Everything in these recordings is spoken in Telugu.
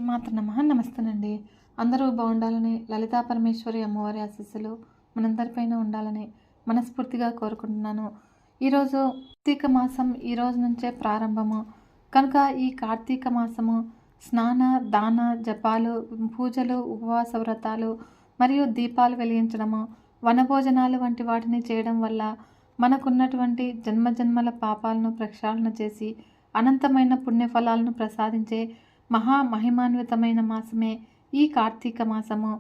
మాత్ర నమః నమస్తేనండి. అందరూ బాగుండాలని లలితా పరమేశ్వరి అమ్మవారి ఆశీస్సులు మనందరిపైన ఉండాలని మనస్ఫూర్తిగా కోరుకుంటున్నాను. ఈరోజు కార్తీక మాసం ఈ రోజు నుంచే ప్రారంభము. కనుక ఈ కార్తీక మాసము స్నాన, దాన, జపాలు, పూజలు, ఉపవాస వ్రతాలు మరియు దీపాలు వెలిగించడము, వనభోజనాలు వంటి వాటిని చేయడం వల్ల మనకున్నటువంటి జన్మజన్మల పాపాలను ప్రక్షాళన చేసి అనంతమైన పుణ్యఫలాలను ప్రసాదించే మహిమాన్వితమైన మాసమే ఈ కార్తీక మాసము.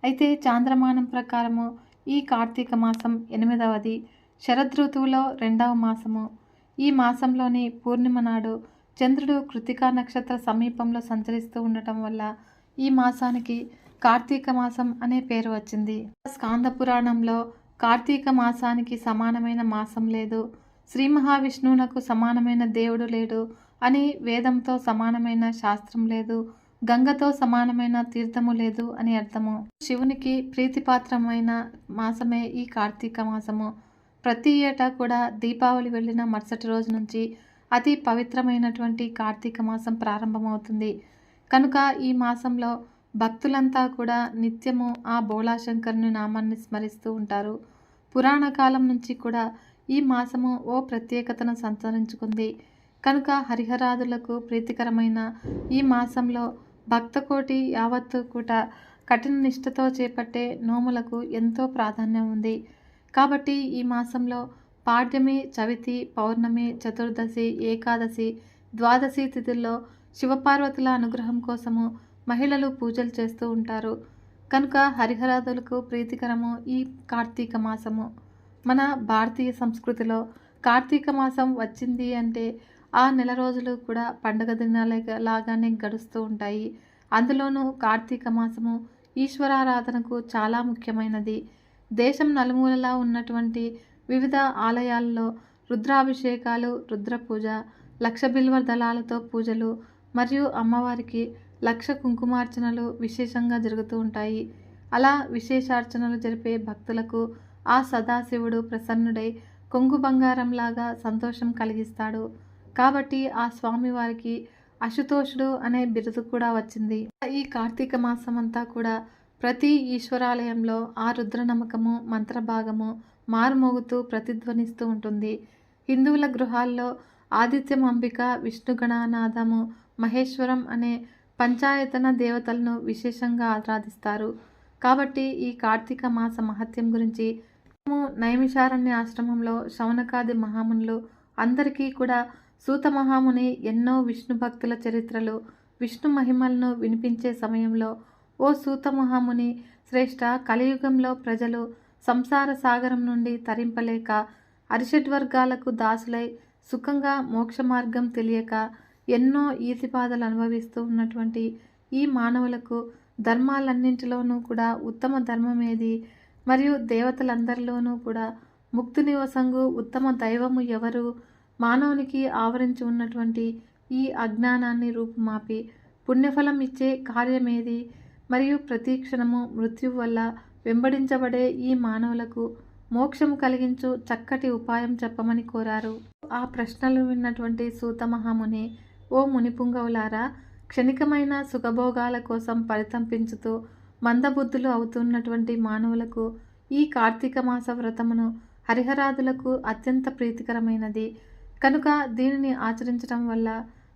అయితే చాంద్రమానం ప్రకారము ఈ కార్తీక మాసం 8వది, శరదృతువులో 2వ మాసము. ఈ మాసంలోని పూర్ణిమ నాడు చంద్రుడు కృతికా నక్షత్ర సమీపంలో సంచరిస్తూ ఉండటం వల్ల ఈ మాసానికి కార్తీక మాసం అనే పేరు వచ్చింది. స్కాంద పురాణంలో కార్తీక మాసానికి సమానమైన మాసం లేదు, శ్రీ మహావిష్ణువునకు సమానమైన దేవుడు లేడు అని, వేదంతో సమానమైన శాస్త్రం లేదు, గంగతో సమానమైన తీర్థము లేదు అని అర్థము. శివునికి ప్రీతిపాత్రమైన మాసమే ఈ కార్తీక మాసము. ప్రతి ఏటా కూడా దీపావళి వెళ్ళిన మరుసటి రోజు నుంచి అతి పవిత్రమైనటువంటి కార్తీక మాసం ప్రారంభమవుతుంది. కనుక ఈ మాసంలో భక్తులంతా కూడా నిత్యము ఆ బోళాశంకరుని నామాన్ని స్మరిస్తూ ఉంటారు. పురాణ కాలం నుంచి కూడా ఈ మాసము ఓ ప్రత్యేకతను సంతరించుకుంది. కనుక హరిహరాదులకు ప్రీతికరమైన ఈ మాసంలో భక్తకోటి యావత్తు కూడా కఠిన నిష్ఠతో చేపట్టే నోములకు ఎంతో ప్రాధాన్యం ఉంది. కాబట్టి ఈ మాసంలో పాడ్యమి, చవితి, పౌర్ణమి, చతుర్దశి, ఏకాదశి, ద్వాదశి తిథుల్లో శివపార్వతుల అనుగ్రహం కోసము మహిళలు పూజలు చేస్తూ ఉంటారు. కనుక హరిహరాదులకు ప్రీతికరము ఈ కార్తీక మాసము. మన భారతీయ సంస్కృతిలో కార్తీక మాసం వచ్చింది అంటే ఆ నెల రోజులు కూడా పండుగ లాగానే గడుస్తూ ఉంటాయి. అందులోనూ కార్తీక మాసము ఈశ్వరారాధనకు చాలా ముఖ్యమైనది. దేశం నలుమూలలా ఉన్నటువంటి వివిధ ఆలయాల్లో రుద్రాభిషేకాలు, రుద్రపూజ, లక్ష బిల్వ దళాలతో పూజలు మరియు అమ్మవారికి లక్ష కుంకుమార్చనలు విశేషంగా జరుగుతూ ఉంటాయి. అలా విశేషార్చనలు జరిపే భక్తులకు ఆ సదాశివుడు ప్రసన్నుడై కొంగు బంగారంలాగా సంతోషం కలిగిస్తాడు. కాబట్టి ఆ స్వామివారికి అశుతోషుడు అనే బిరుదు కూడా వచ్చింది. ఈ కార్తీక మాసం అంతా కూడా ప్రతి ఈశ్వరాలయంలో ఆ రుద్ర నమ్మకము, మంత్రభాగము మారుమోగుతూ ప్రతిధ్వనిస్తూ ఉంటుంది. హిందువుల గృహాల్లో ఆదిత్యం, అంబిక, విష్ణుగణనాథము, మహేశ్వరం అనే పంచాయతన దేవతలను విశేషంగా ఆరాధిస్తారు. కాబట్టి ఈ కార్తీక మాస మహత్యం గురించి నైమిషారణ్య ఆశ్రమంలో శౌనకాది మహామునులు అందరికీ కూడా సూత మహాముని ఎన్నో విష్ణు భక్తుల చరిత్రలు, విష్ణు మహిమలను వినిపించే సమయంలో, ఓ సూత మహాముని శ్రేష్ఠ, కలియుగంలో ప్రజలు సంసార సాగరం నుండి తరింపలేక అరిషడ్వర్గాలకు దాసులై సుఖంగా మోక్ష మార్గం తెలియక ఎన్నో ఈతిబాధలు అనుభవిస్తూ ఉన్నటువంటి ఈ మానవులకు ధర్మాలన్నింటిలోనూ కూడా ఉత్తమ ధర్మమేది, మరియు దేవతలందరిలోనూ కూడా ముక్తి నివసంగు ఉత్తమ దైవము ఎవరు, మానవునికి ఆవరించి ఉన్నటువంటి ఈ అజ్ఞానాన్ని రూపుమాపి పుణ్యఫలం ఇచ్చే కార్యమేది, మరియు ప్రతిక్షణము మృత్యువు వల్ల వెంబడించబడే ఈ మానవులకు మోక్షము కలిగించు చక్కటి ఉపాయం చెప్పమని కోరారు. ఆ ప్రశ్నలు విన్నటువంటి సూత మహాముని, ఓ మునిపుంగవులారా, క్షణికమైన సుఖభోగాల కోసం పరితంపించుతూ మందబుద్ధులు అవుతున్నటువంటి మానవులకు ఈ కార్తీక మాస వ్రతమును హరిహరాదులకు అత్యంత ప్రీతికరమైనది. కనుక దీనిని ఆచరించడం వల్ల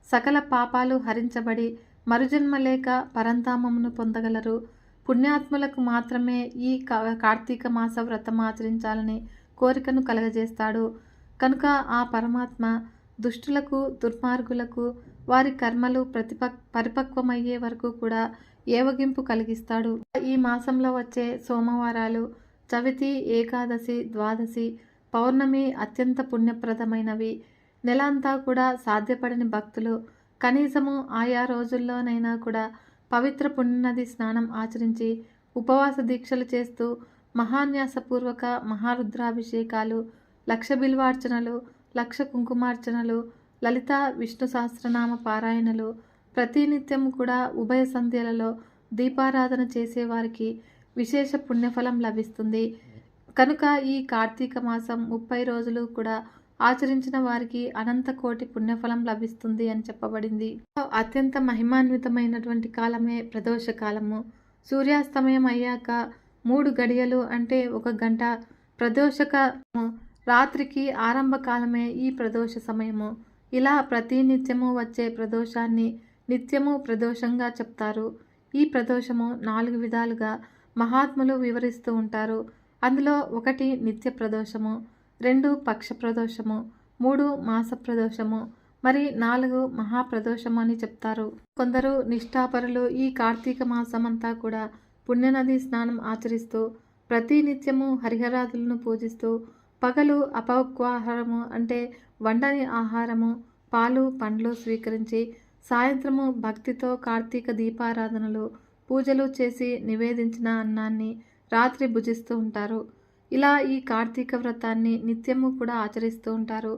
సకల పాపాలు హరించబడి మరుజన్మ లేక పరంధామమును పొందగలరు. పుణ్యాత్ములకు మాత్రమే ఈ కార్తీక మాస వ్రతం ఆచరించాలని కోరికను కలగజేస్తాడు. కనుక ఆ పరమాత్మ దుష్టులకు, దుర్మార్గులకు వారి కర్మలు పరిపక్వమయ్యే వరకు కూడా ఏవగింపు కలిగిస్తాడు. ఈ మాసంలో వచ్చే సోమవారాలు, చవితి, ఏకాదశి, ద్వాదశి, పౌర్ణమి అత్యంత పుణ్యప్రదమైనవి. నెల అంతా కూడా సాధ్యపడని భక్తులు కనీసము ఆయా రోజుల్లోనైనా కూడా పవిత్ర పుణ్యనది స్నానం ఆచరించి ఉపవాస దీక్షలు చేస్తూ మహాన్యాసపూర్వక మహారుద్రాభిషేకాలు, లక్ష బిల్వార్చనలు, లక్ష కుంకుమార్చనలు, లలిత విష్ణు సహస్రనామ పారాయణలు, ప్రతినిత్యం కూడా ఉభయ సంధ్యలలో దీపారాధన చేసేవారికి విశేష పుణ్యఫలం లభిస్తుంది. కనుక ఈ కార్తీక మాసం 30 రోజులు కూడా ఆచరించిన వారికి అనంత కోటి పుణ్యఫలం లభిస్తుంది అని చెప్పబడింది. అత్యంత మహిమాన్వితమైనటువంటి కాలమే ప్రదోష కాలము. సూర్యాస్తమయం అయ్యాక 3 గడియలు అంటే 1 గంట ప్రదోషకము, రాత్రికి ఆరంభ కాలమే ఈ ప్రదోష సమయము. ఇలా ప్రతి నిత్యము వచ్చే ప్రదోషాన్ని నిత్యము ప్రదోషంగా చెప్తారు. ఈ ప్రదోషము 4 విధాలుగా మహాత్ములు వివరిస్తూ ఉంటారు. అందులో 1 నిత్య ప్రదోషము, 2 పక్ష ప్రదోషము, 3 మాస ప్రదోషము, మరి 4 మహాప్రదోషము అని చెప్తారు. కొందరు నిష్ఠాపరులు ఈ కార్తీక మాసమంతా కూడా పుణ్యనది స్నానం ఆచరిస్తూ ప్రతి నిత్యము హరిహరాదులను పూజిస్తూ పగలు అపక్వాహారము అంటే వండని ఆహారము, పాలు పండ్లు స్వీకరించి సాయంత్రము భక్తితో కార్తీక దీపారాధనలు పూజలు చేసి నివేదించిన అన్నాన్ని రాత్రి భుజిస్తూ ఉంటారు. ఇలా ఈ కార్తీక వ్రతాన్ని నిత్యము కూడా ఆచరిస్తూ ఉంటారు.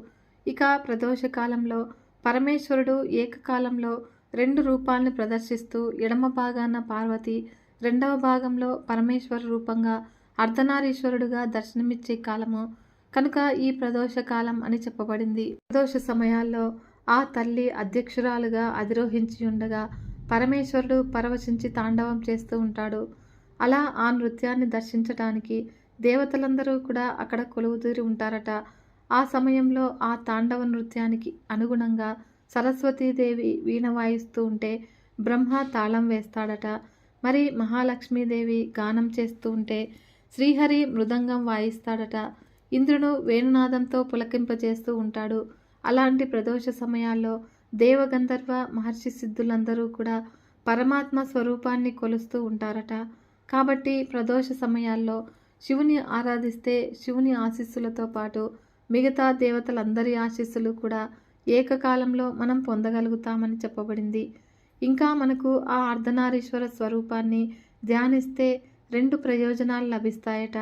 ఇక ప్రదోషకాలంలో పరమేశ్వరుడు ఏకకాలంలో 2 రూపాలను ప్రదర్శిస్తూ ఎడమ భాగాన పార్వతి, రెండవ భాగంలో పరమేశ్వర రూపంగా అర్ధనారీశ్వరుడుగా దర్శనమిచ్చే కాలము కనుక ఈ ప్రదోష కాలం అని చెప్పబడింది. ప్రదోష సమయాల్లో ఆ తల్లి అధ్యక్షురాలుగా అధిరోహించి ఉండగా పరమేశ్వరుడు పరవశించి తాండవం చేస్తూ ఉంటాడు. అలా ఆ నృత్యాన్ని దర్శించటానికి దేవతలందరూ కూడా అక్కడ కొలువుతీరి ఉంటారట. ఆ సమయంలో ఆ తాండవ నృత్యానికి అనుగుణంగా సరస్వతీదేవి వీణ వాయిస్తూ ఉంటే బ్రహ్మ తాళం వేస్తాడట. మరి మహాలక్ష్మీదేవి గానం చేస్తూ ఉంటే శ్రీహరి మృదంగం వాయిస్తాడట. ఇంద్రుడు వేణునాదంతో పులకింపజేస్తూ ఉంటాడు. అలాంటి ప్రదోష సమయాల్లో దేవగంధర్వ మహర్షి సిద్ధులందరూ కూడా పరమాత్మ స్వరూపాన్ని కొలుస్తూ ఉంటారట. కాబట్టి ప్రదోష సమయాల్లో శివుని ఆరాధిస్తే శివుని ఆశీస్సులతో పాటు మిగతా దేవతలందరి ఆశీస్సులు కూడా ఏకకాలంలో మనం పొందగలుగుతామని చెప్పబడింది. ఇంకా మనకు ఆ అర్ధనారీశ్వర స్వరూపాన్ని ధ్యానిస్తే 2 ప్రయోజనాలు లభిస్తాయట.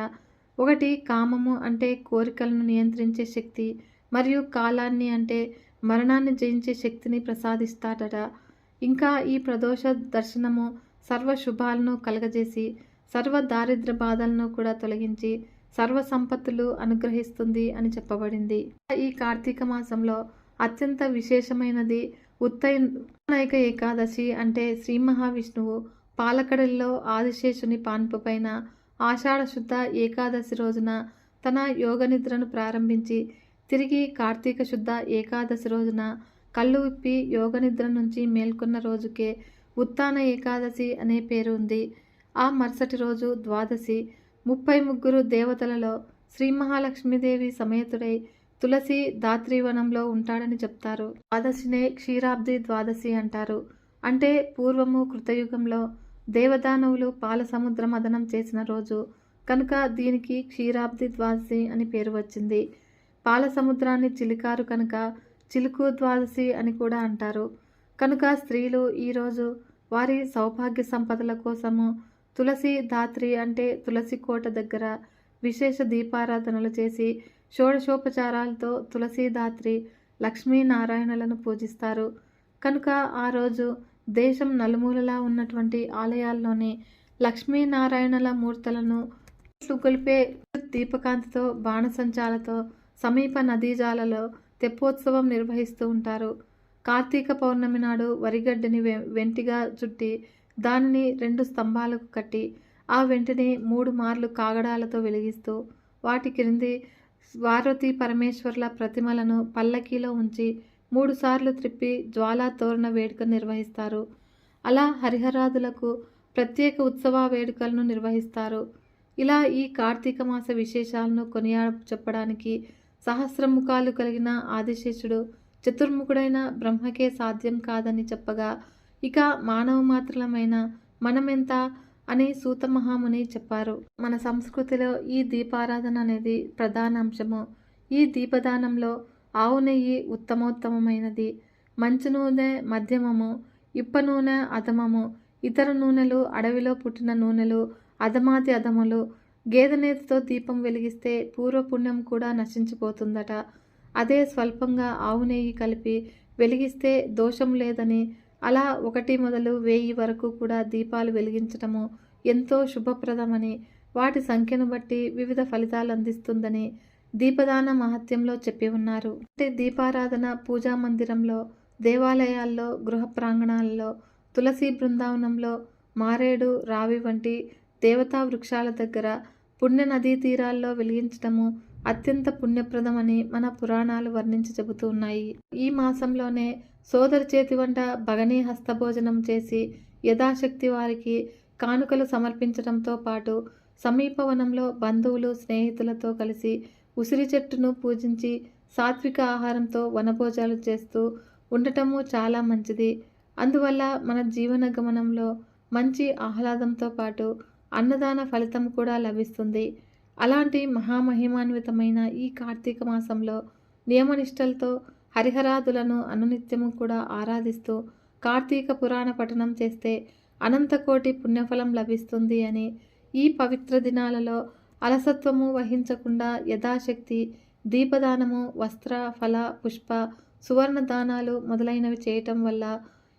1 కామము అంటే కోరికలను నియంత్రించే శక్తి, మరియు కాలాన్ని అంటే మరణాన్ని జయించే శక్తిని ప్రసాదిస్తాడట. ఇంకా ఈ ప్రదోష దర్శనము సర్వ శుభాలను కలగజేసి సర్వ దారిద్ర బాధలను కూడా తొలగించి సర్వ సంపత్తులు అనుగ్రహిస్తుంది అని ఈ కార్తీక మాసంలో అత్యంత విశేషమైనది ఉత్తరాయణ ఏకాదశి అంటే శ్రీ మహావిష్ణువు పాలకడలిలో ఆదిశేషుని పాన్పు పైన ఆషాఢ శుద్ధ ఏకాదశి రోజున తన యోగ నిద్రను ప్రారంభించి తిరిగి కార్తీక శుద్ధ ఏకాదశి రోజున కళ్ళు విప్పి యోగ నిద్ర నుంచి మేల్కొన్న రోజుకే ఉత్తాన ఏకాదశి అనే పేరు ఉంది. ఆ మరుసటి రోజు ద్వాదశి 33 దేవతలలో శ్రీ మహాలక్ష్మీదేవి సమేతుడై తులసి దాత్రీవనంలో ఉంటాడని చెప్తారు. ద్వాదశినే క్షీరాబ్ది ద్వాదశి అంటారు. అంటే పూర్వము కృతయుగంలో దేవదానవులు పాల సముద్ర మదనం చేసిన రోజు కనుక దీనికి క్షీరాబ్ది ద్వాదశి అని పేరు వచ్చింది. పాల సముద్రాన్ని చిలికారు కనుక చిలుకు ద్వాదశి అని కూడా అంటారు. కనుక స్త్రీలు ఈరోజు వారి సౌభాగ్య సంపదల కోసము తులసి దాత్రి అంటే తులసి కోట దగ్గర విశేష దీపారాధనలు చేసి షోడశోపచారాలతో తులసీదాత్రి లక్ష్మీనారాయణలను పూజిస్తారు. కనుక ఆ రోజు దేశం నలుమూలలా ఉన్నటువంటి ఆలయాల్లోని లక్ష్మీనారాయణల మూర్తులను గొలిపే దీపకాంతితో బాణసంచాలతో సమీప నదీజాలలో తెప్పోత్సవం నిర్వహిస్తూ ఉంటారు. కార్తీక పౌర్ణమి నాడు వరిగడ్డిని వెంటిగా చుట్టి దానిని 2 స్తంభాలకు కట్టి ఆ వెంటిని 3 మార్లు కాగడాలతో వెలిగిస్తూ వాటి క్రింది పార్వతీ పరమేశ్వర్ల ప్రతిమలను పల్లకీలో ఉంచి 3 సార్లు త్రిప్పి జ్వాలా తోరణ వేడుక నిర్వహిస్తారు. అలా హరిహరాదులకు ప్రత్యేక ఉత్సవ వేడుకలను నిర్వహిస్తారు. ఇలా ఈ కార్తీక మాస విశేషాలను చెప్పడానికి సహస్రముఖాలు కలిగిన ఆదిశేషుడు చతుర్ముఖుడైన బ్రహ్మకే సాధ్యం కాదని చెప్పగా ఇక మానవ మాత్రలమైన మనమెంత అని సూత మహాముని చెప్పారు. మన సంస్కృతిలో ఈ దీపారాధన అనేది ప్రధాన అంశము. ఈ దీపదానంలో ఆవు నెయ్యి ఉత్తమోత్తమైనది, మంచు నూనె మధ్యమము, ఇప్ప నూనె అధమము, ఇతర నూనెలు అడవిలో పుట్టిన నూనెలు అధమాతి అధములు. గేదె నేతితో దీపం వెలిగిస్తే పూర్వపుణ్యం కూడా నశించిపోతుందట. అదే స్వల్పంగా ఆవు నెయ్యి కలిపి వెలిగిస్తే దోషం లేదని, అలా 1 మొదలు 1000 వరకు కూడా దీపాలు వెలిగించటము ఎంతో శుభప్రదమని, వాటి సంఖ్యను బట్టి వివిధ ఫలితాలు అందిస్తుందని దీపదాన మహత్యంలో చెప్పి ఉన్నారు. అంటే దీపారాధన పూజా మందిరంలో, దేవాలయాల్లో, గృహ ప్రాంగణాల్లో, తులసి బృందావనంలో, మారేడు, రావి వంటి దేవతా వృక్షాల దగ్గర, పుణ్య నదీ తీరాల్లో వెలిగించటము అత్యంత పుణ్యప్రదమని మన పురాణాలు వర్ణించి చెబుతూ ఉన్నాయి. ఈ మాసంలోనే సోదరి చేతి వంట భగనీ హస్తభోజనం చేసి యథాశక్తి వారికి కానుకలు సమర్పించడంతో పాటు సమీప వనంలో బంధువులు స్నేహితులతో కలిసి ఉసిరి చెట్టును పూజించి సాత్విక ఆహారంతో వనభోజాలు చేస్తూ ఉండటము చాలా మంచిది. అందువల్ల మన జీవన గమనంలో మంచి ఆహ్లాదంతో పాటు అన్నదాన ఫలితం కూడా లభిస్తుంది. అలాంటి మహామహిమాన్వితమైన ఈ కార్తీక మాసంలో నియమనిష్టలతో హరిహరాదులను అనునిత్యము కూడా ఆరాధిస్తూ కార్తీక పురాణ పఠనం చేస్తే అనంతకోటి పుణ్యఫలం లభిస్తుంది అని, ఈ పవిత్ర దినాలలో అలసత్వము వహించకుండా యథాశక్తి దీపదానము, వస్త్ర, ఫల, పుష్ప, సువర్ణ దానాలు మొదలైనవి చేయటం వల్ల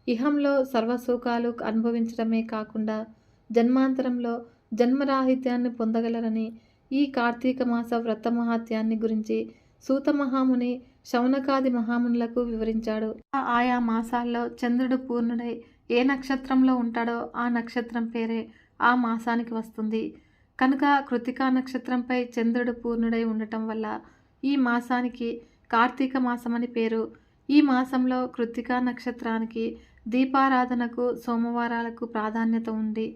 ఇహంలో సర్వసుఖాలు అనుభవించడమే కాకుండా జన్మాంతరంలో జన్మరాహిత్యాన్ని పొందగలరని ఈ కార్తీక మాస వ్రత మహాత్యాన్ని గురించి సూత మహాముని శౌనకాది మహామునులకు వివరించాడు. ఆయా మాసాల్లో చంద్రుడు పూర్ణుడై ఏ నక్షత్రంలో ఉంటాడో ఆ నక్షత్రం పేరే ఆ మాసానికి వస్తుంది. కనుక కృత్తికా నక్షత్రంపై చంద్రుడు పూర్ణుడై ఉండటం వల్ల ఈ మాసానికి కార్తీక మాసమని పేరు. ఈ మాసంలో కృత్తికా నక్షత్రానికి దీపారాధనకు, సోమవారాలకు ప్రాధాన్యత ఉంది.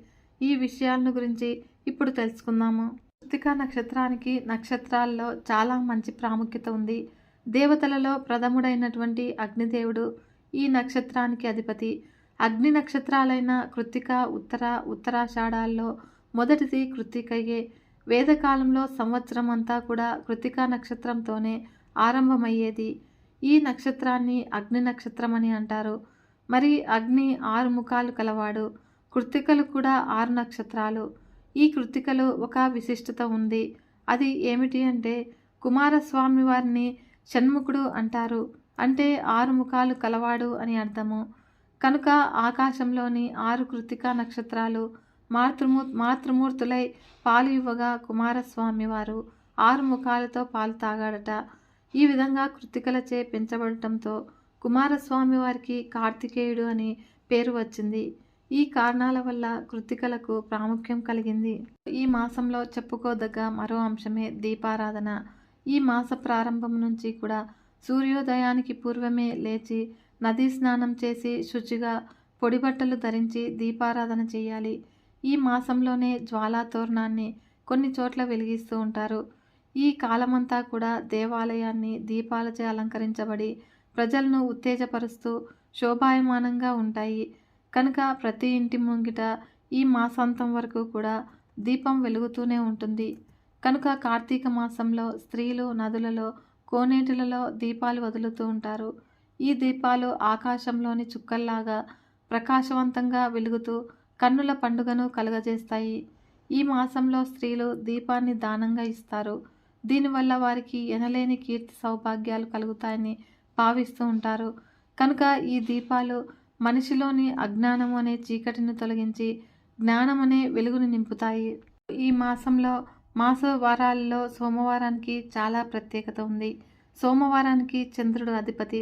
ఈ విషయాలను గురించి ఇప్పుడు తెలుసుకుందాము. కృత్తికా నక్షత్రానికి నక్షత్రాల్లో చాలా మంచి ప్రాముఖ్యత ఉంది. దేవతలలో ప్రథముడైనటువంటి అగ్నిదేవుడు ఈ నక్షత్రానికి అధిపతి. అగ్ని నక్షత్రాలైన కృత్తిక, ఉత్తరాషాఢాల్లో మొదటిది కృత్తికయే. వేదకాలంలో సంవత్సరం అంతా కూడా కృత్తికా నక్షత్రంతోనే ఆరంభమయ్యేది. ఈ నక్షత్రాన్ని అగ్ని నక్షత్రం అని అంటారు. మరి అగ్ని 6 ముఖాలు కలవాడు. కృత్తికలు కూడా 6 నక్షత్రాలు. ఈ కృత్తికలు ఒక విశిష్టత ఉంది. అది ఏమిటి అంటే కుమారస్వామి వారిని షణ్ముఖుడు అంటారు. అంటే 6 ముఖాలు కలవాడు అని అర్థము. కనుక ఆకాశంలోని 6 కృత్తికా నక్షత్రాలు మాతృమూర్తులై పాలు ఇవ్వగా కుమారస్వామి వారు 6 ముఖాలతో పాలు తాగాడట. ఈ విధంగా కృత్తికలచే పెంచబడటంతో కుమారస్వామి వారికి కార్తికేయుడు అని పేరు వచ్చింది. ఈ కారణాల వల్ల కృత్తికలకు ప్రాముఖ్యం కలిగింది. ఈ మాసంలో చెప్పుకోదగ్గ మరో అంశమే దీపారాధన. ఈ మాస ప్రారంభం నుంచి కూడా సూర్యోదయానికి పూర్వమే లేచి నదీ స్నానం చేసి శుచిగా పొడి బట్టలు ధరించి దీపారాధన చేయాలి. ఈ మాసంలోనే జ్వాలా తోరణాన్ని కొన్ని చోట్ల వెలిగిస్తూ ఉంటారు. ఈ కాలమంతా కూడా దేవాలయాన్ని దీపాలచే అలంకరించబడి ప్రజలను ఉత్తేజపరుస్తూ శోభాయమానంగా ఉంటాయి. కనుక ప్రతి ఇంటి ముంగిట ఈ మాసాంతం వరకు కూడా దీపం వెలుగుతూనే ఉంటుంది. కనుక కార్తీక మాసంలో స్త్రీలు నదులలో, కోనేటిలలో దీపాలు వదులుతూ ఉంటారు. ఈ దీపాలు ఆకాశంలోని చుక్కల్లాగా ప్రకాశవంతంగా వెలుగుతూ కన్నుల పండుగను కలుగజేస్తాయి. ఈ మాసంలో స్త్రీలు దీపాన్ని దానంగా ఇస్తారు. దీనివల్ల వారికి ఎనలేని కీర్తి సౌభాగ్యాలు కలుగుతాయని భావిస్తూ ఉంటారు. కనుక ఈ దీపాలు మనిషిలోని అజ్ఞానం అనే చీకటిని తొలగించి జ్ఞానం అనే వెలుగును నింపుతాయి. ఈ మాసంలో మాస వారాలలో సోమవారానికి చాలా ప్రత్యేకత ఉంది. సోమవారానికి చంద్రుడు అధిపతి.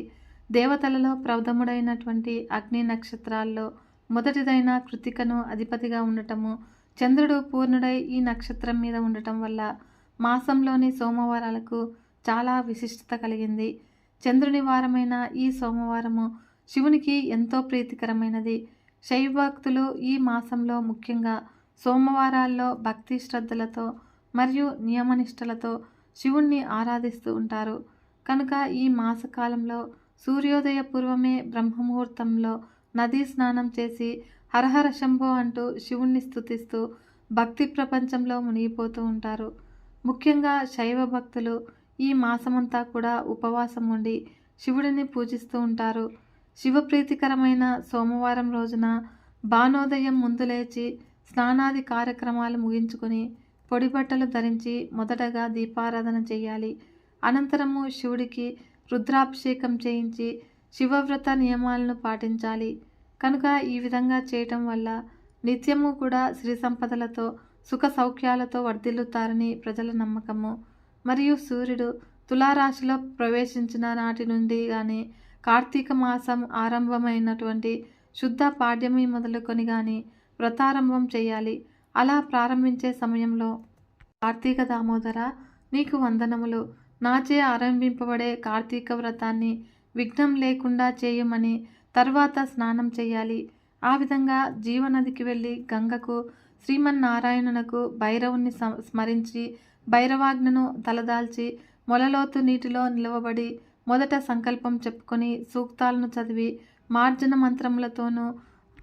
దేవతలలో ప్రథముడైనటువంటి అగ్ని నక్షత్రాల్లో మొదటిదైన కృత్తికను అధిపతిగా ఉండటము, చంద్రుడు పూర్ణుడై ఈ నక్షత్రం మీద ఉండటం వల్ల మాసంలోని సోమవారాలకు చాలా విశిష్టత కలిగింది. చంద్రుని వారమైన ఈ సోమవారము శివునికి ఎంతో ప్రీతికరమైనది. శైవ భక్తులు ఈ మాసంలో ముఖ్యంగా సోమవారాల్లో భక్తి శ్రద్ధలతో మరియు నియమనిష్టలతో శివుణ్ణి ఆరాధిస్తూ ఉంటారు. కనుక ఈ మాసకాలంలో సూర్యోదయ పూర్వమే బ్రహ్మముహూర్తంలో నదీ స్నానం చేసి హరహర శంభో అంటూ శివుణ్ణి స్తుతిస్తూ భక్తి ప్రపంచంలో మునిగిపోతూ ఉంటారు. ముఖ్యంగా శైవ భక్తులు ఈ మాసమంతా కూడా ఉపవాసం ఉండి శివుడిని పూజిస్తూ ఉంటారు. శివప్రీతికరమైన సోమవారం రోజున బాణోదయం ముందు లేచి స్నానాది కార్యక్రమాలు ముగించుకొని పొడి బట్టలు ధరించి మొదటగా దీపారాధన చేయాలి. అనంతరము శివుడికి రుద్రాభిషేకం చేయించి శివవ్రత నియమాలను పాటించాలి. కనుక ఈ విధంగా చేయటం వల్ల నిత్యము కూడా శ్రీ సంపదలతో సుఖ సౌఖ్యాలతో వర్ధిల్లుతారని ప్రజల నమ్మకము. మరియు సూర్యుడు తులారాశిలో ప్రవేశించిన నాటి నుండి కానీ కార్తీక మాసం ఆరంభమైనటువంటి శుద్ధ పాడ్యమి మొదలుకొని కానీ వ్రతారంభం చేయాలి. అలా ప్రారంభించే సమయంలో కార్తీక దామోదర నీకు వందనములు, నాచే ఆరంభింపబడే కార్తీక వ్రతాన్ని విఘ్నం లేకుండా చేయమని తర్వాత స్నానం చేయాలి. ఆ విధంగా జీవనదికి వెళ్ళి గంగకు, శ్రీమన్నారాయణునకు భైరవుని స్మరించి భైరవాజ్ఞను తలదాల్చి మొలలోతు నీటిలో నిలవబడి మొదట సంకల్పం చెప్పుకొని సూక్తాలను చదివి మార్జన మంత్రములతోనూ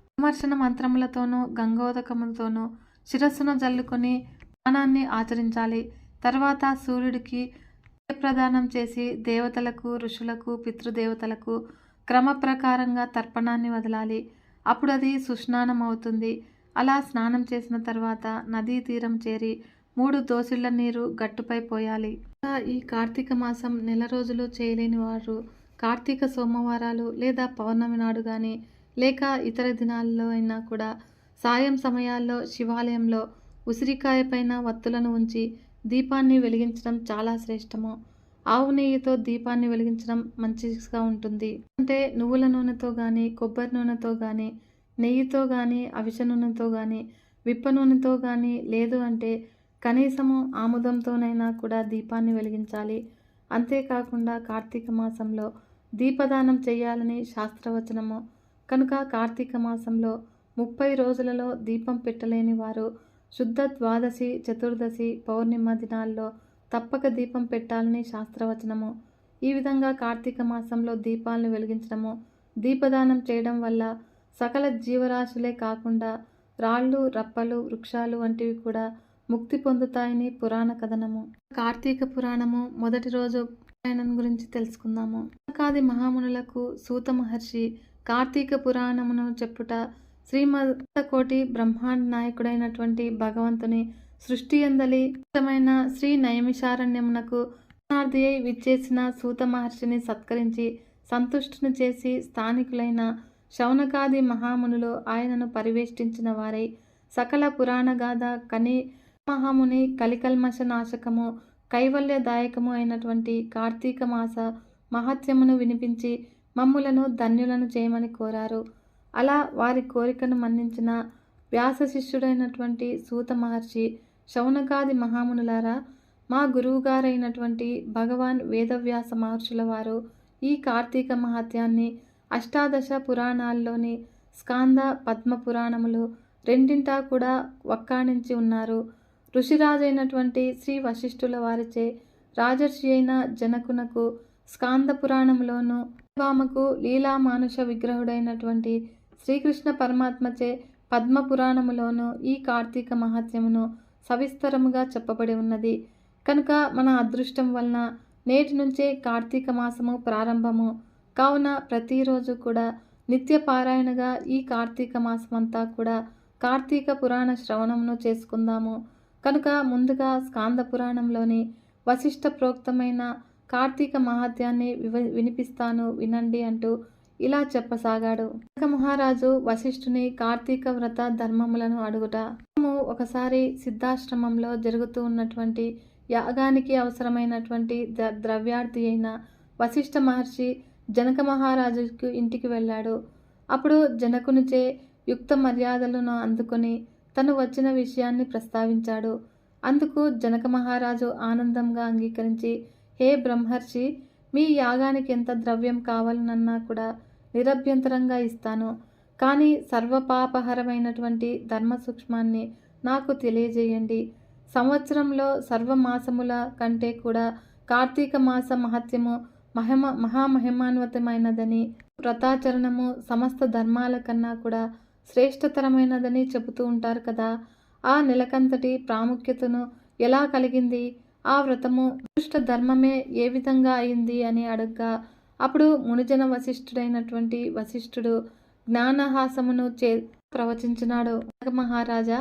విమర్శన మంత్రములతోనూ గంగోదకములతోనూ శిరస్సును జల్లుకొని స్నానాన్ని ఆచరించాలి. తర్వాత సూర్యుడికి ప్రదానం చేసి దేవతలకు, ఋషులకు, పితృదేవతలకు క్రమ ప్రకారంగా తర్పణాన్ని వదలాలి. అప్పుడు అది సుస్నానం అవుతుంది. అలా స్నానం చేసిన తర్వాత నదీ తీరం చేరి 3 దోసిళ్ల నీరు గట్టుపై పోయాలి. ఈ కార్తీక మాసం నెల రోజులు చేయలేని వారు కార్తీక సోమవారాలు లేదా పౌర్ణమి నాడు కానీ లేక ఇతర దినాల్లో అయినా కూడా సాయం సమయాల్లో శివాలయంలో ఉసిరికాయ పైన వత్తులను ఉంచి దీపాన్ని వెలిగించడం చాలా శ్రేష్టము. ఆవు నెయ్యితో దీపాన్ని వెలిగించడం మంచిగా ఉంటుంది. అంటే నువ్వుల నూనెతో కానీ, కొబ్బరి నూనెతో కానీ, నెయ్యితో కానీ, అవిసె నూనెతో కానీ, విప్ప నూనెతో కానీ, లేదు అంటే కనీసము ఆముదంతోనైనా కూడా దీపాన్ని వెలిగించాలి. అంతేకాకుండా కార్తీక మాసంలో దీపదానం చేయాలని శాస్త్రవచనము. కనుక కార్తీక మాసంలో 30 రోజులలో దీపం పెట్టలేని వారు శుద్ధ ద్వాదశి, చతుర్దశి, పౌర్ణిమ దినాల్లో తప్పక దీపం పెట్టాలని శాస్త్రవచనము. ఈ విధంగా కార్తీక మాసంలో దీపాలను వెలిగించడము, దీపదానం చేయడం వల్ల సకల జీవరాశులే కాకుండా రాళ్ళు, రప్పలు, వృక్షాలు వంటివి కూడా ముక్తి పొందుతాయని పురాణ కథనము. కార్తీక పురాణము మొదటి రోజు పారాయణం గురించి తెలుసుకుందాము. సనకాది మహామునులకు సూత మహర్షి కార్తీక పురాణమును చెప్పుట శ్రీమదకోటి బ్రహ్మాండ నాయకుడైనటువంటి భగవంతుని సృష్టి ఎందలి ఇష్టమైన శ్రీ నైమిషారణ్యమునకు దర్శనార్థి అయి విచ్చేసిన సూత మహర్షిని సత్కరించి సంతుష్టుని చేసి స్థానికులైన శౌనకాది మహామునులు ఆయనను పరివేష్టించిన వారై సకల పురాణ గాథ కని మహాముని కలికల్మష నాశకము కైవల్యదాయకము అయినటువంటి కార్తీక మాస మహత్యమును వినిపించి మమ్ములను ధన్యులను చేయమని కోరారు. అలా వారి కోరికను మన్నించిన వ్యాస శిష్యుడైనటువంటి సూత మహర్షి శౌనకాది మహామునులారా, మా గురువుగారైనటువంటి భగవాన్ వేదవ్యాస మహర్షుల వారు ఈ కార్తీక మహత్యాన్ని అష్టాదశ పురాణాల్లోని స్కాంద, పద్మ పురాణములు రెండింటా కూడా వక్కాణించి ఉన్నారు. ఋషిరాజైనటువంటి శ్రీ వశిష్ఠుల వారిచే రాజర్షి అయిన జనకునకు స్కాంద పురాణంలోను, వామకు లీలా మానుష విగ్రహుడైనటువంటి శ్రీకృష్ణ పరమాత్మచే పద్మ పురాణములోను ఈ కార్తీక మహత్యమును సవిస్తరముగా చెప్పబడి ఉన్నది. కనుక మన అదృష్టం వలన నేటి నుంచే కార్తీక మాసము ప్రారంభము కావున ప్రతిరోజు కూడా నిత్య పారాయణగా ఈ కార్తీక మాసమంతా కూడా కార్తీక పురాణ శ్రవణమును చేసుకుందాము. కనుక ముందుగా స్కాంద పురాణంలోని వశిష్ఠ ప్రోక్తమైన కార్తీక మహాత్యాన్ని వినిపిస్తాను వినండి అంటూ ఇలా చెప్పసాగాడు. మహారాజు వశిష్ఠుని కార్తీక వ్రత ధర్మములను అడుగుట. ఒకసారి సిద్ధాశ్రమంలో జరుగుతూ ఉన్నటువంటి యాగానికి అవసరమైనటువంటి ద్రవ్యార్థి అయిన వశిష్ఠ మహర్షి జనక మహారాజుకు ఇంటికి వెళ్ళాడు. అప్పుడు జనకునిచే యుక్త మర్యాదలను అందుకొని తను వచ్చిన విషయాన్ని ప్రస్తావించాడు. అందుకు జనక మహారాజు ఆనందంగా అంగీకరించి, హే బ్రహ్మర్షి, మీ యాగానికి ఎంత ద్రవ్యం కావాలనన్నా కూడా నిరభ్యంతరంగా ఇస్తాను. కానీ సర్వపాపహరమైనటువంటి ధర్మ సూక్ష్మాన్ని నాకు తెలియజేయండి. సంవత్సరంలో సర్వమాసముల కంటే కూడా కార్తీక మాస మహత్యము మహామహిమాన్వితమైనదని, వ్రతాచరణము సమస్త ధర్మాల కన్నా కూడా శ్రేష్టతరమైనదని చెబుతూ ఉంటారు కదా. ఆ నెలకంతటి ప్రాముఖ్యతను ఎలా కలిగింది? ఆ వ్రతము అదృష్ట ధర్మమే ఏ విధంగా అయింది అని అడగ్గా, అప్పుడు మునిజన వశిష్ఠుడైనటువంటి వశిష్ఠుడు జ్ఞానహాసమును ప్రవచించినాడు. మహారాజా,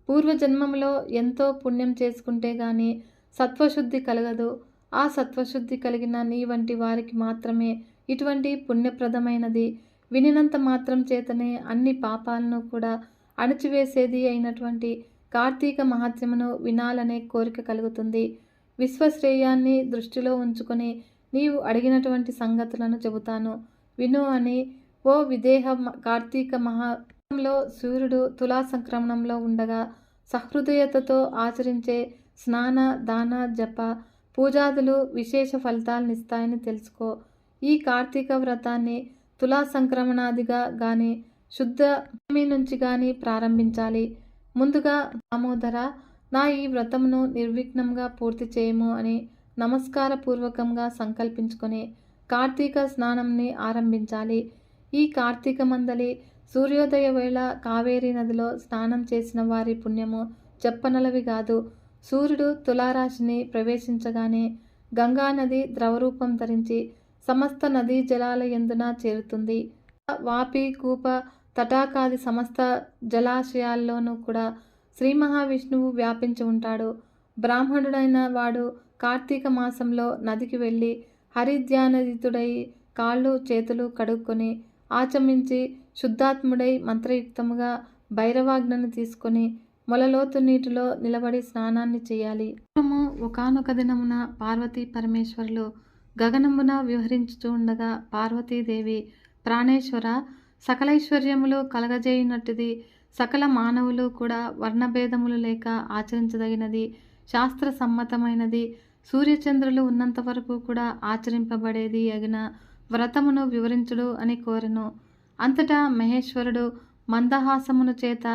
పూర్వజన్మంలో ఎంతో పుణ్యం చేసుకుంటే గాని సత్వశుద్ధి కలగదు. ఆ సత్వశుద్ధి కలిగిన నీ వంటి వారికి మాత్రమే ఇటువంటి పుణ్యప్రదమైనది వినినంత మాత్రం చేతనే అన్ని పాపాలను కూడా అణిచివేసేది అయినటువంటి కార్తీక మహత్యమును వినాలనే కోరిక కలుగుతుంది. విశ్వశ్రేయాన్ని దృష్టిలో ఉంచుకొని నీవు అడిగినటువంటి సంగతులను చెబుతాను విను అని. ఓ విదేహ కార్తీక మహాలో సూర్యుడు తులా సంక్రమణంలో ఉండగా సహృదయతతో ఆచరించే స్నాన దాన జప పూజాదులు విశేష ఫలితాలనిస్తాయని తెలుసుకో. ఈ కార్తీక వ్రతాన్ని తులా సంక్రమణాదిగా గాని శుద్ధ నుంచి గాని ప్రారంభించాలి. ముందుగా దామోదర, నా ఈ వ్రతమును నిర్విఘ్నంగా పూర్తి చేయము అని నమస్కారపూర్వకంగా సంకల్పించుకొని కార్తీక స్నానంని ఆరంభించాలి. ఈ కార్తీక మందలి సూర్యోదయ వేళ కావేరీ నదిలో స్నానం చేసిన వారి పుణ్యము చెప్పనలవి కాదు. సూర్యుడు తులారాశిని ప్రవేశించగానే గంగానది ద్రవరూపం ధరించి సమస్త నదీ జలాల యందున చేరుతుంది. వాపి కూప తటాకాది సమస్త జలాశయాల్లోనూ కూడా శ్రీ మహావిష్ణువు వ్యాపించి ఉంటాడు. బ్రాహ్మణుడైన వాడు కార్తీక మాసంలో నదికి వెళ్ళి హరిధ్యానదితుడై కాళ్ళు చేతులు కడుక్కొని ఆచమించి శుద్ధాత్ముడై మంత్రయుక్తముగా భైరవాజ్ఞను తీసుకొని మొలలోతు నీటిలో నిలబడి స్నానాన్ని చేయాలి. ఒకానొక దినమున పార్వతీ పరమేశ్వరులు గగనమున విహరించుచూ ఉండగా పార్వతీదేవి, ప్రాణేశ్వర, సకలైశ్వర్యములు కలగజేయునట్టుది సకల మానవులు కూడా వర్ణభేదములు లేక ఆచరించదగినది, శాస్త్ర సమ్మతమైనది, సూర్యచంద్రులు ఉన్నంత వరకు కూడా ఆచరింపబడేది అగిన వ్రతమును వివరించుడు అని కోరెను. అంతటా మహేశ్వరుడు మందహాసమును చేత,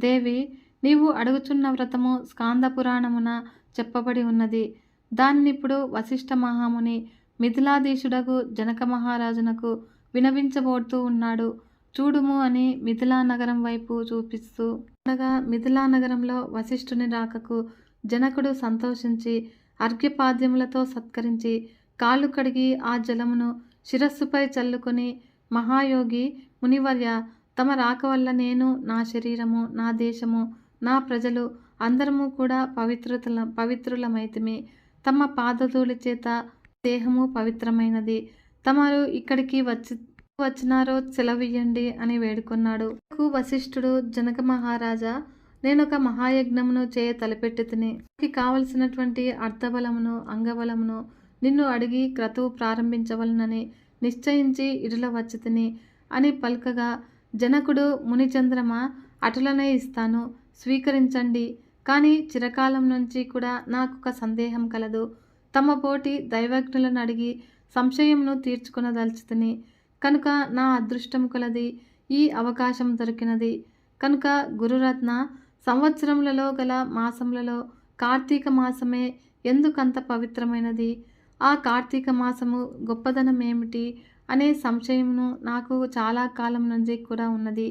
దేవి, నీవు అడుగుచున్న వ్రతము స్కాంద పురాణమున చెప్పబడి ఉన్నది. దానినిప్పుడు వశిష్ఠ మహాముని మిథిలాధీశుడగు జనక మహారాజునకు వినవించబోతూ ఉన్నాడు. చూడుము అని మిథిలా నగరం వైపు చూపిస్తూ ఉండగా మిథిలా నగరంలో వశిష్ఠుని రాకకు జనకుడు సంతోషించి అర్ఘ్యపాద్యములతో సత్కరించి కాళ్ళు కడిగి ఆ జలమును శిరస్సుపై చల్లుకొని, మహాయోగి మునివర్య, తమ రాక వల్ల నేను, నా శరీరము, నా దేశము, నా ప్రజలు అందరము కూడా పవిత్రులమైతిమి. తమ పాదధూళి చేత దేహము పవిత్రమైనది. తమరు ఇక్కడికి వచ్చినారో సెలవియ్యండి అని వేడుకొన్నాడు. వశిష్ఠుడు, జనక మహారాజా, నేనొక మహాయజ్ఞమును చేయ తలపెట్టుతిని. కావలసినటువంటి అర్థబలమును అంగబలమును నిన్ను అడిగి క్రతువు ప్రారంభించవలనని నిశ్చయించి ఇరుల వచ్చితిని అని పలుకగా, జనకుడు, మునిచంద్రమ, అటులనే ఇస్తాను, స్వీకరించండి. కానీ చిరకాలం నుంచి కూడా నాకొక సందేహం కలదు. తమ పోటీ దైవజ్ఞులను అడిగి సంశయమును తీర్చుకొనదలుచుతిని కనుక నా అదృష్టం కొలది ఈ అవకాశం దొరికినది. కనుక గురురత్న, సంవత్సరములలో గల మాసములలో కార్తీక మాసమే ఎందుకంత పవిత్రమైనది? ఆ కార్తీక మాసము గొప్పదనం ఏమిటి అనే సంశయమును నాకు చాలా కాలం నుంచి కూడా ఉన్నది.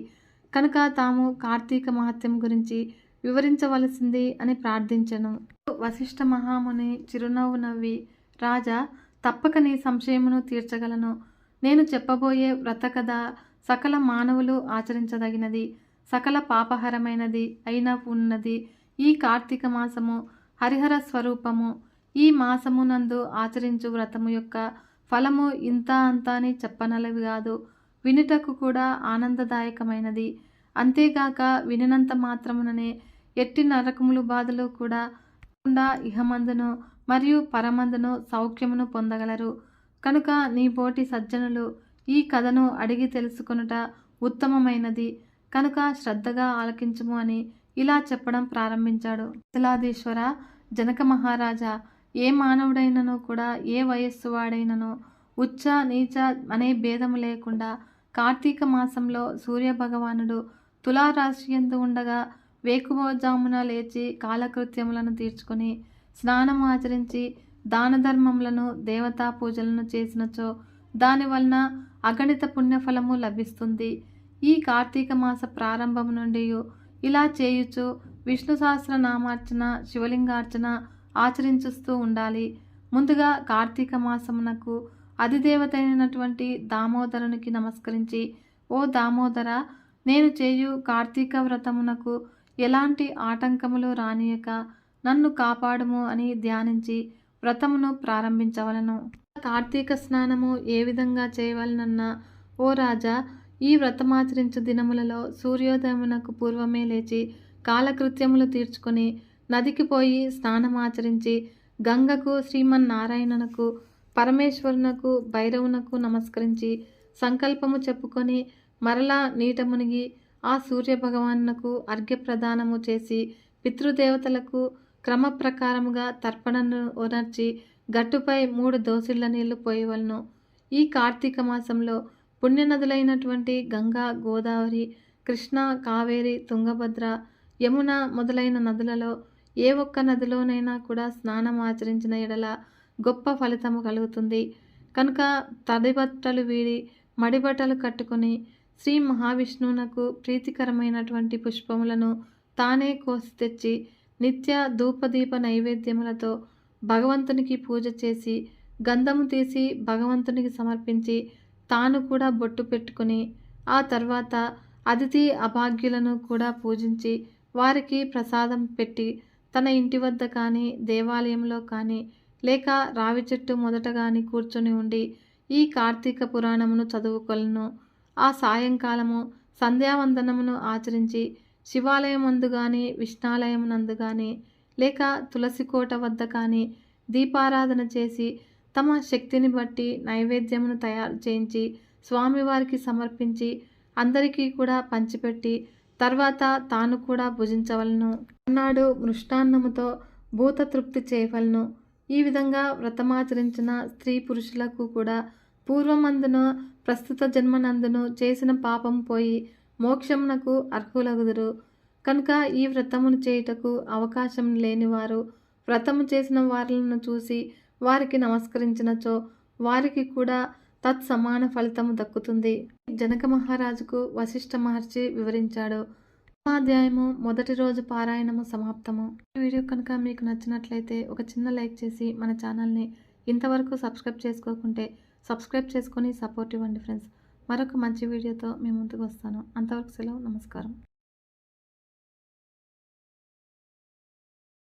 కనుక తాము కార్తీక మహత్యం గురించి వివరించవలసింది అని ప్రార్థించెను. వశిష్ఠ మహాముని చిరునవ్వు నవ్వి, రాజా, తప్పక నీ సంశయమును తీర్చగలను. నేను చెప్పబోయే వ్రత కథ సకల మానవులు ఆచరించదగినది, సకల పాపహరమైనది అయిన ఉన్నది. ఈ కార్తీక మాసము హరిహర స్వరూపము. ఈ మాసమునందు ఆచరించు వ్రతము యొక్క ఫలము ఇంత అంతా అని చెప్పనలవి కాదు, వినుటకు కూడా ఆనందదాయకమైనది. అంతేగాక వినినంత మాత్రముననే ఎట్టి నరకములు బాధలు కూడా ఇహమందును మరియు పరమందును సౌఖ్యమును పొందగలరు. కనుక నీ పోటీ సజ్జనులు ఈ కథను అడిగి తెలుసుకొనుట ఉత్తమమైనది. కనుక శ్రద్ధగా ఆలకించుము అని ఇలా చెప్పడం ప్రారంభించాడు. మిథిలాధీశ్వర, జనక మహారాజా, ఏ మానవుడైనను కూడా ఏ వయస్సు వాడైనను ఉచ్చ నీచ అనే భేదము లేకుండా కార్తీక మాసంలో సూర్యభగవానుడు తులారాశియందు ఉండగా వేకువజామున లేచి కాలకృత్యములను తీర్చుకొని స్నానము ఆచరించి దాన ధర్మములను దేవతా పూజలను చేసినచో దానివలన అగణిత పుణ్యఫలము లభిస్తుంది. ఈ కార్తీక మాస ప్రారంభం నుండి ఇలా చేయుచు విష్ణు సహస్రనామార్చన, శివలింగార్చన ఆచరించుస్తూ ఉండాలి. ముందుగా కార్తీక మాసమునకు అధిదేవతైనటువంటి దామోదరునికి నమస్కరించి, ఓ దామోదర, నేను చేయు కార్తీక వ్రతమునకు ఎలాంటి ఆటంకములు రానియక నన్ను కాపాడుము అని ధ్యానించి వ్రతమును ప్రారంభించవలను. కార్తీక స్నానము ఏ విధంగా చేయవలనన్నా, ఓ రాజా, ఈ వ్రతమాచరించు దినములలో సూర్యోదయమునకు పూర్వమే లేచి కాలకృత్యములు తీర్చుకొని నదికి పోయి స్నానమాచరించి గంగకు, శ్రీమన్నారాయణనకు, పరమేశ్వరునకు, భైరవునకు నమస్కరించి సంకల్పము చెప్పుకొని మరలా నీట మునిగి ఆ సూర్యభగవానునకు అర్ఘ్యప్రదానము చేసి పితృదేవతలకు క్రమప్రకారముగా తర్పణను ఓనర్చి గట్టుపై 3 దోసిళ్ల నీళ్లు పోయవలను. ఈ కార్తీక మాసంలో పుణ్యనదులైనటువంటి గంగా, గోదావరి, కృష్ణ, కావేరి, తుంగభద్ర, యమున మొదలైన నదులలో ఏ ఒక్క నదిలోనైనా కూడా స్నానం ఆచరించిన ఎడల గొప్ప ఫలితము కలుగుతుంది. కనుక తడి బట్టలు వీడి మడిబట్టలు కట్టుకొని శ్రీ మహావిష్ణువునకు ప్రీతికరమైనటువంటి పుష్పములను తానే కోసి తెచ్చి నిత్య ధూపదీప నైవేద్యములతో భగవంతునికి పూజ చేసి గంధము తీసి భగవంతునికి సమర్పించి తాను కూడా బొట్టు పెట్టుకుని ఆ తర్వాత అతిథి అభాగ్యులను కూడా పూజించి వారికి ప్రసాదం పెట్టి తన ఇంటి వద్ద కానీ దేవాలయంలో కానీ లేక రావి చెట్టు మొదట కానీ కూర్చొని ఉండి ఈ కార్తీక పురాణమును చదువుకొలను. ఆ సాయంకాలము సంధ్యావందనమును ఆచరించి శివాలయమందు కానీ విష్ణాలయమునందు కానీ లేక తులసికోట వద్ద కానీ దీపారాధన చేసి తమ శక్తిని బట్టి నైవేద్యమును తయారు చేయించి స్వామివారికి సమర్పించి అందరికీ కూడా పంచిపెట్టి తర్వాత తాను కూడా భుజించవలను. అన్నాడు మృష్టాన్నముతో భూత తృప్తి చేయవలను. ఈ విధంగా వ్రతమాచరించిన స్త్రీ పురుషులకు కూడా పూర్వమందున ప్రస్తుత జన్మనందును చేసిన పాపం పోయి మోక్షమునకు అర్హులగుదురు. కనుక ఈ వ్రతమును చేయుటకు అవకాశం లేనివారు వ్రతము చేసిన వారిలను చూసి వారికి నమస్కరించినచో వారికి కూడా తత్సమాన ఫలితము దక్కుతుంది. జనక మహారాజుకు వశిష్ఠ మహర్షి వివరించాడు. అధ్యాయము మొదటి రోజు పారాయణము సమాప్తము. ఈ వీడియో కనుక మీకు నచ్చినట్లయితే ఒక చిన్న లైక్ చేసి మన ఛానల్ని ఇంతవరకు సబ్స్క్రైబ్ చేసుకోకుంటే సబ్స్క్రైబ్ చేసుకొని సపోర్ట్ ఇవ్వండి ఫ్రెండ్స్. మరొక మంచి వీడియోతో మీ ముందుకు వస్తాను. అంతవరకు సెలవు. నమస్కారం.